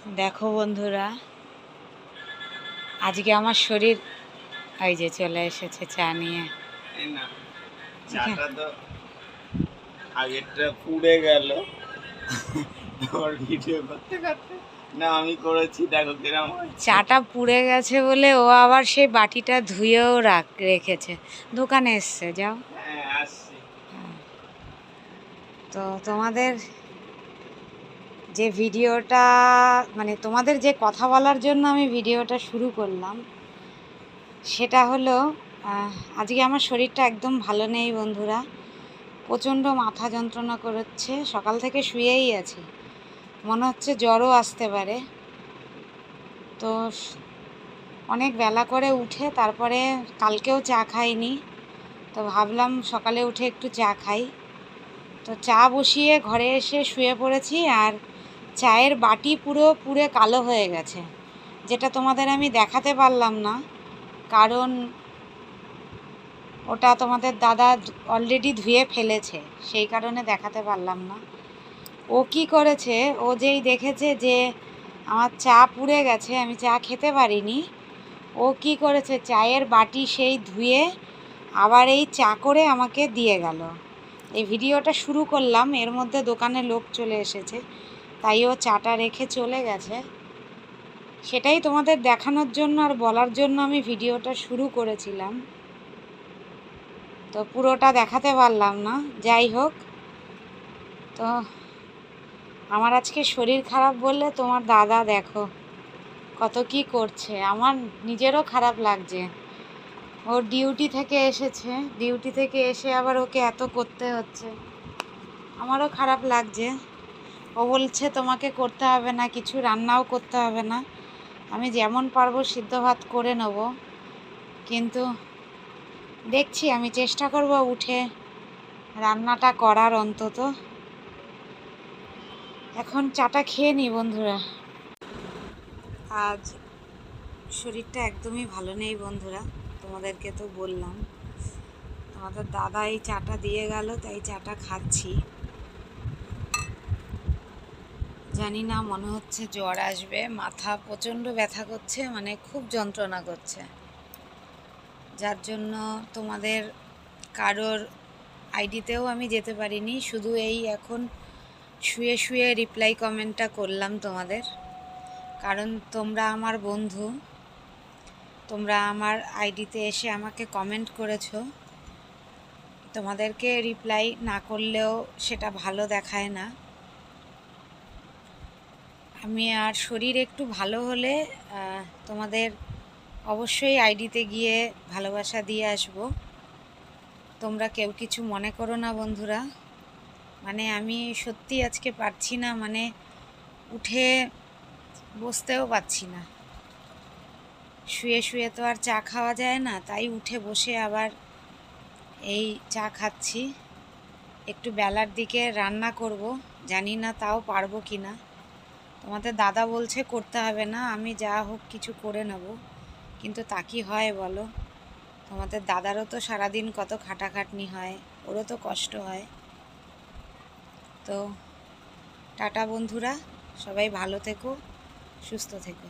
দেখো বন্ধুরা, আজকে আমার শরীর ওই যে চলে এসেছে চা নিয়ে। না, চাটা তো আগেরটা পুড়ে গেল। তোমার ভিডিও করতে করতে না আমি করেছি, দেখো কিরম হয়েছে। চাটা পুড়ে গেছে বলে ও আবার সেই বাটিটা ধুয়েও রেখেছে। দোকানে এসছে, যাও। হ্যাঁ, আসছি। তো তোমাদের যে ভিডিওটা, মানে তোমাদের যে কথা বলার জন্য আমি ভিডিওটা শুরু করলাম, সেটা হলো আজকে আমার শরীরটা একদম ভালো নেই বন্ধুরা। প্রচণ্ড মাথা যন্ত্রণা করছে, সকাল থেকে শুয়েই আছি, মনে হচ্ছে জ্বরও আসতে পারে। তো অনেক বেলা করে উঠে তারপরে কালকেও চা খাইনি, তো ভাবলাম সকালে উঠে একটু চা খাই। তো চা বসিয়ে ঘরে এসে শুয়ে পড়েছি, আর চায়ের বাটি পুরে কালো হয়ে গেছে, যেটা তোমাদের আমি দেখাতে পারলাম না, কারণ ওটা তোমাদের দাদা অলরেডি ধুয়ে ফেলেছে, সেই কারণে দেখাতে পারলাম না। ও কি করেছে, ও যেই দেখেছে যে আমার চা পুড়ে গেছে, আমি চা খেতে পারিনি, ও কি করেছে, চায়ের বাটি সেই ধুয়ে আবার এই চা করে আমাকে দিয়ে গেল। এই ভিডিওটা শুরু করলাম, এর মধ্যে দোকানে লোক চলে এসেছে, তাই ও চাটা রেখে চলে গেছে। সেটাই তোমাদের দেখানোর জন্য আর বলার জন্য আমি ভিডিওটা শুরু করেছিলাম, তো পুরোটা দেখাতে পারলাম না। যাই হোক, তো আমার আজকে শরীর খারাপ বললে তোমার দাদা দেখো কত কি করছে, আমার নিজেরও খারাপ লাগছে। ও ডিউটি থেকে এসেছে, ডিউটি থেকে এসে আবার ওকে এত করতে হচ্ছে, আমারও খারাপ লাগছে। ও বলছে তোমাকে করতে হবে না কিছু, রান্নাও করতে হবে না, আমি যেমন পারবো সিদ্ধ ভাত করে নেব। কিন্তু দেখছি, আমি চেষ্টা করব উঠে রান্নাটা করার অন্তত। এখন চাটা খেয়ে নিই বন্ধুরা। আজ শরীরটা একদমই ভালো নেই বন্ধুরা, তোমাদেরকে তো বললাম। তোমাদের দাদা এই চাটা দিয়ে গেল, তাই চাটা খাচ্ছি। জানি না, মনে হচ্ছে জ্বর আসবে, মাথা প্রচণ্ড ব্যথা করছে, মানে খুব যন্ত্রণা করছে, যার জন্য তোমাদের কারোর আইডিতেও আমি যেতে পারিনি, শুধু এই এখন শুয়ে শুয়ে রিপ্লাই কমেন্টটা করলাম তোমাদের, কারণ তোমরা আমার বন্ধু, তোমরা আমার আইডিতে এসে আমাকে কমেন্ট করেছো। তোমাদেরকে রিপ্লাই না করলেও সেটা ভালো দেখায় না। আমি আর শরীর একটু ভালো হলে তোমাদের অবশ্যই আইডিতে গিয়ে ভালোবাসা দিয়ে আসব। তোমরা কেউ কিছু মনে করো না বন্ধুরা, মানে আমি সত্যি আজকে পারছি না, মানে উঠে বসতেও পারছি না। শুয়ে শুয়ে তো আর চা খাওয়া যায় না, তাই উঠে বসে আবার এই চা খাচ্ছি। একটু বেলার দিকে রান্না করব, জানি না তাও পারবো কি না। তোমাদের দাদা বলছে করতে হবে না, আমি যা হোক কিছু করে নেব, কিন্তু তা কি হয় বলো? তোমাদের দাদারও তো সারাদিন কত খাটাখাটনি হয়, ওরও তো কষ্ট হয়। তো টাটা বন্ধুরা, সবাই ভালো থেকো, সুস্থ থেকো।